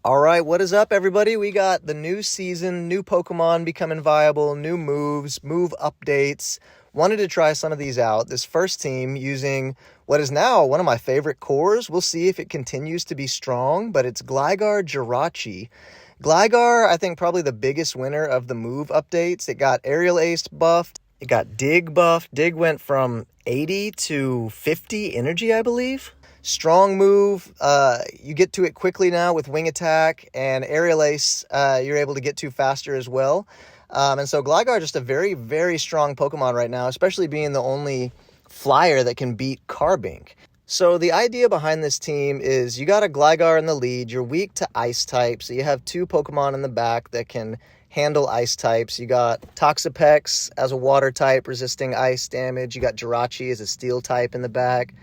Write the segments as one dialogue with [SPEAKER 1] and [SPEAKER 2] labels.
[SPEAKER 1] All right, what is up, everybody? We got the new season, new Pokemon becoming viable, new moves, move updates. Wanted to try some of these out. This first team using what is now one of my favorite cores. We'll see if it continues to be strong, but it's Gligar Jirachi. Gligar, I think, probably the biggest winner of the move updates. It got Aerial Ace buffed. It got Dig buffed. Dig went from 80 to 50 energy, I believe. Strong move. You get to it quickly now with Wing Attack, and Aerial Ace you're able to get to faster as well. And so Gligar just a very, very strong Pokemon right now, especially being the only flyer that can beat Carbink. So the idea behind this team is you got a Gligar in the lead. You're weak to Ice type, so you have two Pokemon in the back that can handle Ice types. You got Toxapex as a Water type, resisting Ice damage. You got Jirachi as a Steel type in the back.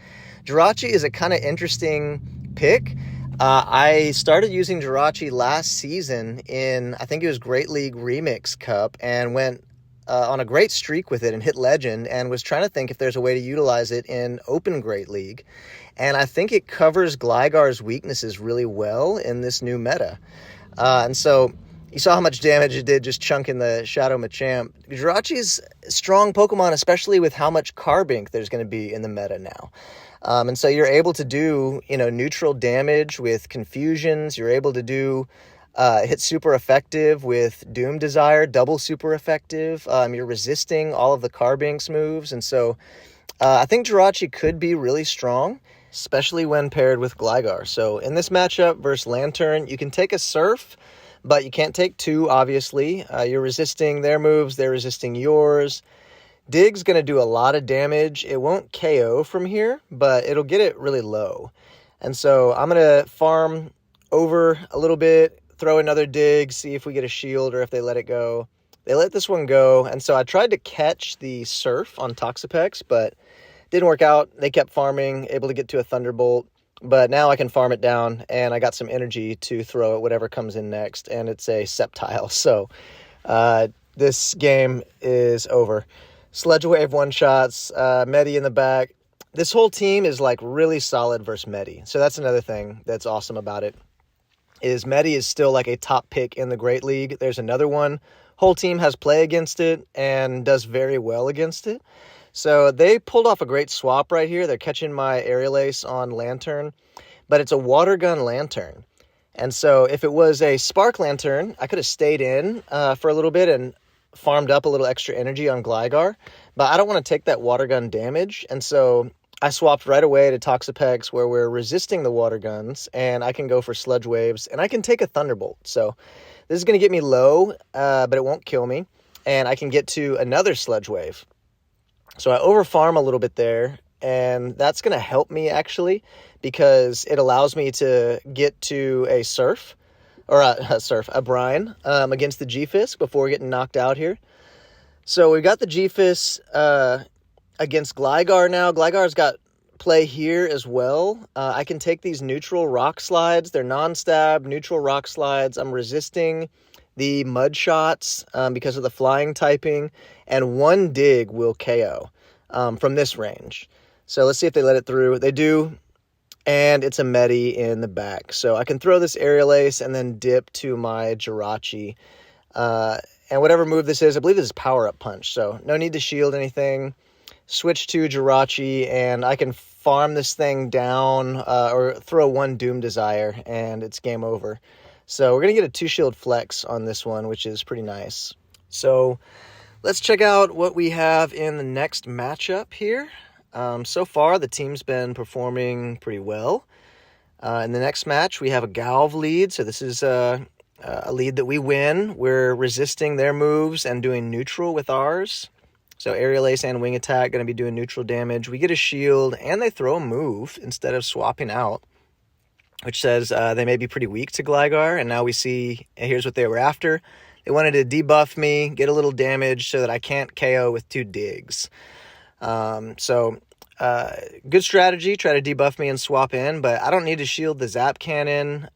[SPEAKER 1] Jirachi is a kind of interesting pick. I started using Jirachi last season in, I think it was Great League Remix Cup, and went on a great streak with it and hit Legend, and was trying to think if there's a way to utilize it in Open Great League. And I think it covers Gligar's weaknesses really well in this new meta. And so you saw how much damage it did just chunking the Shadow Machamp. Jirachi's a strong Pokemon, especially with how much Carbink there's going to be in the meta now. And so you're able to do, neutral damage with Confusions. You're able to do hit super effective with Doom Desire, double super effective. You're resisting all of the Carbink's moves. And so I think Jirachi could be really strong, especially when paired with Gligar. So in this matchup versus Lantern, you can take a Surf, but you can't take two, obviously. You're resisting their moves. They're resisting yours. Dig's going to do a lot of damage. It won't KO from here, but it'll get it really low. And so I'm going to farm over a little bit, throw another Dig, see if we get a shield or if they let it go. They let this one go, and so I tried to catch the Surf on Toxapex, but didn't work out. They kept farming, able to get to a Thunderbolt, but now I can farm it down, and I got some energy to throw at whatever comes in next, and it's a Sceptile. So this game is over. Sledge Wave one-shots, Medi in the back. This whole team is like really solid versus Medi. So that's another thing that's awesome about it, is Medi is still like a top pick in the Great League. There's another one. Whole team has play against it and does very well against it. So they pulled off a great swap right here. They're catching my Aerial Ace on Lantern, but it's a Water Gun Lantern. And so if it was a Spark Lantern, I could have stayed in for a little bit and farmed up a little extra energy on Gligar, but I don't want to take that water gun damage, and so I swapped right away to Toxapex, where we're resisting the water guns, and I can go for Sludge Waves, and I can take a Thunderbolt. So this is going to get me low, but it won't kill me, and I can get to another Sludge Wave. So I overfarm a little bit there, and that's going to help me, actually, because it allows me to get to a Surf, or a Brine, against the G-Fisk before getting knocked out here. So we've got the G-Fisk against Gligar now. Gligar's got play here as well. I can take these neutral rock slides. They're non-stab, neutral rock slides. I'm resisting the mud shots because of the flying typing, and one Dig will KO from this range. So let's see if they let it through. They do. And it's a Medi in the back. So I can throw this Aerial Ace and then dip to my Jirachi. And whatever move this is, I believe this is Power Up Punch. So no need to shield anything. Switch to Jirachi, and I can farm this thing down or throw one Doom Desire, and it's game over. So we're going to get a 2-shield flex on this one, which is pretty nice. So let's check out what we have in the next matchup here. So far, the team's been performing pretty well. In the next match, we have a Galv lead. So this is a lead that we win. We're resisting their moves and doing neutral with ours. So Aerial Ace and Wing Attack going to be doing neutral damage. We get a shield, and they throw a move instead of swapping out, which says they may be pretty weak to Gligar. And now we see, here's what they were after. They wanted to debuff me, get a little damage so that I can't KO with 2 Digs. Good strategy, try to debuff me and swap in, but I don't need to shield the Zap Cannon.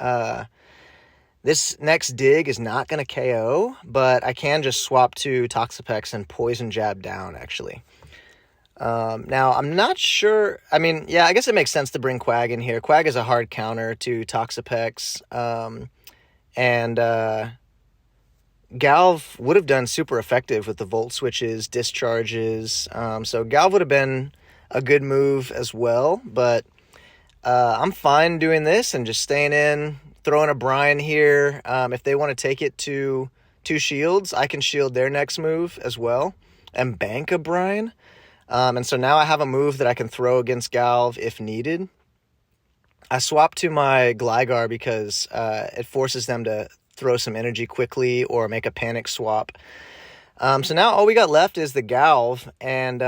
[SPEAKER 1] This next Dig is not going to KO, but I can just swap to Toxapex and Poison Jab down, actually. Now, I'm not sure. I guess it makes sense to bring Quag in here. Quag is a hard counter to Toxapex. And Galv would have done super effective with the volt switches, discharges. So Galv would have been a good move as well. But I'm fine doing this and just staying in, throwing a Brian here. If they want to take it to 2 shields, I can shield their next move as well and bank a Brian. And so now I have a move that I can throw against Galv if needed. I swapped to my Gligar because it forces them to throw some energy quickly or make a panic swap. So now all we got left is the Galv, and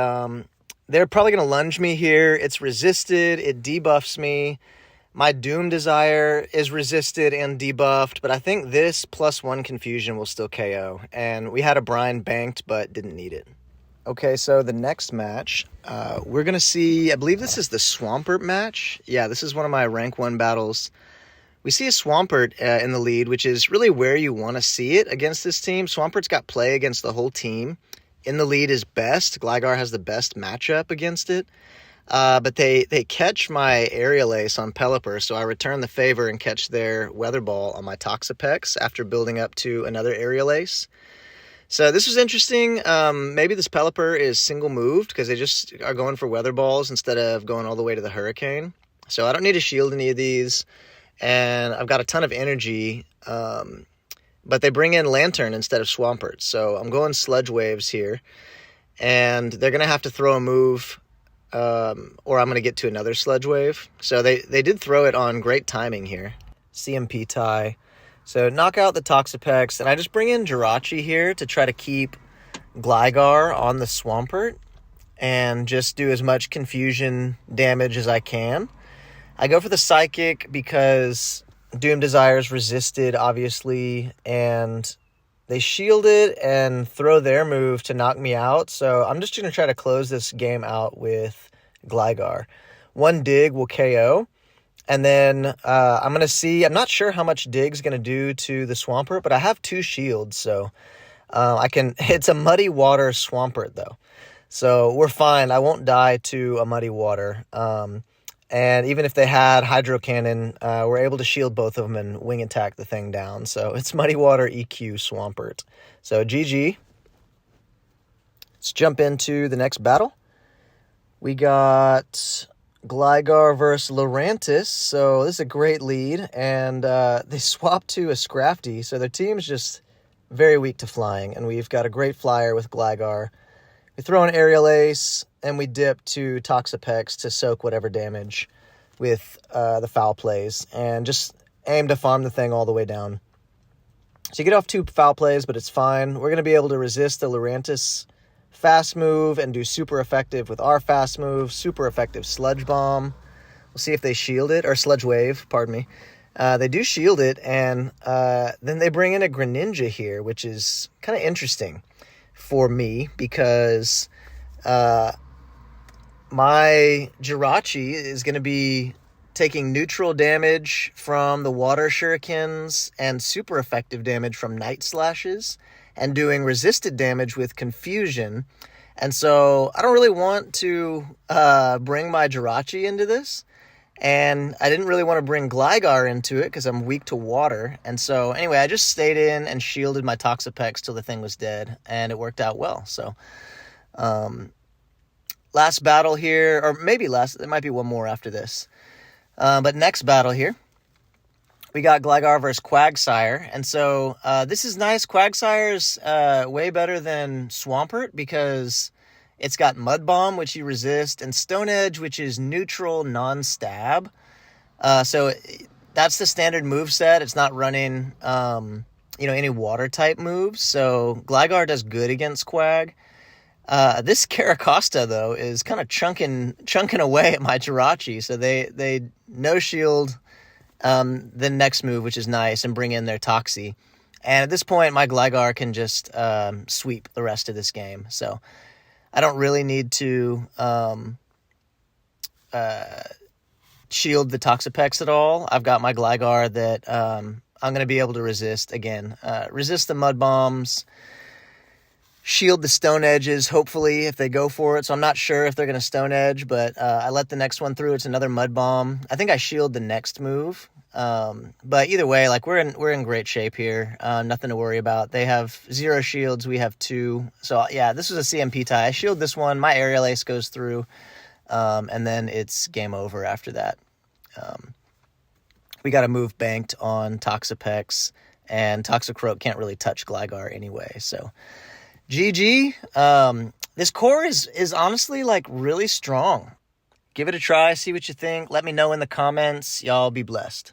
[SPEAKER 1] they're probably going to lunge me here. It's resisted. It debuffs me. My Doom Desire is resisted and debuffed, but I think this +1 Confusion will still KO. And we had a Brian banked, but didn't need it. Okay, so the next match, we're going to see, I believe this is the Swampert match. Yeah, this is one of my rank 1 battles. We see a Swampert in the lead, which is really where you want to see it against this team. Swampert's got play against the whole team. In the lead is best. Gligar has the best matchup against it. But they catch my Aerial Ace on Pelipper, so I return the favor and catch their Weather Ball on my Toxapex after building up to another Aerial Ace. So this was interesting. Maybe this Pelipper is single moved because they just are going for Weather Balls instead of going all the way to the Hurricane. So I don't need to shield any of these, and I've got a ton of energy, but they bring in Lantern instead of Swampert. So I'm going Sludge Waves here, and they're going to have to throw a move, or I'm going to get to another Sludge Wave. So they did throw it on great timing here. CMP tie. So knock out the Toxapex, and I just bring in Jirachi here to try to keep Gligar on the Swampert and just do as much confusion damage as I can. I go for the Psychic because Doom Desire is resisted, obviously, and they shield it and throw their move to knock me out. So I'm just going to try to close this game out with Gligar. 1 dig will KO. And then I'm going to see, I'm not sure how much Dig's going to do to the Swampert, but I have 2 shields, so I can, it's a Muddy Water Swampert, though. So we're fine. I won't die to a Muddy Water. And even if they had Hydro Cannon, we're able to shield both of them and wing attack the thing down. So it's Muddy Water EQ Swampert. So GG. Let's jump into the next battle. We got Gligar versus Lurantis, so this is a great lead, and they swapped to a Scrafty, so their team's just very weak to flying, and we've got a great flyer with Gligar. We throw an Aerial Ace, and we dip to Toxapex to soak whatever damage with the foul plays, and just aim to farm the thing all the way down. So you get off 2 foul plays, but it's fine. We're going to be able to resist the Lurantis fast move and do super effective with our fast move, super effective Sludge Bomb. We'll see if they shield it, or Sludge Wave, pardon me. They do shield it, and then they bring in a Greninja here, which is kind of interesting for me because my Jirachi is going to be taking neutral damage from the Water Shurikens and super effective damage from Night Slashes, and doing resisted damage with Confusion. And so I don't really want to bring my Jirachi into this. And I didn't really want to bring Gligar into it because I'm weak to water. And so anyway, I just stayed in and shielded my Toxapex till the thing was dead. And it worked out well. So last battle here, or maybe last, there might be one more after this. But next battle here, we got Gligar versus Quagsire, and so this is nice. Quagsire's way better than Swampert because it's got Mud Bomb, which you resist, and Stone Edge, which is neutral, non-stab. So that's the standard move set. It's not running, any water-type moves, so Gligar does good against Quag. This Caracosta, though, is kind of chunking away at my Jirachi, so they no-shield the next move, which is nice, and bring in their Toxie. And at this point, my Gligar can just sweep the rest of this game. So I don't really need to shield the Toxapex at all. I've got my Gligar that I'm going to be able to resist again. Resist the Mud Bombs. shield the stone edges, hopefully, if they go for it. So I'm not sure if they're going to stone edge, but I let the next one through. It's another mud bomb. I think I shield the next move. But either way, like we're in great shape here. Nothing to worry about. They have 0 shields. We have 2. So yeah, this was a CMP tie. I shield this one. My aerial ace goes through. And then it's game over after that. We got a move banked on Toxapex, and Toxicroak can't really touch Gligar anyway. So GG. This core is honestly like really strong. Give it a try, see what you think. Let me know in the comments. Y'all be blessed.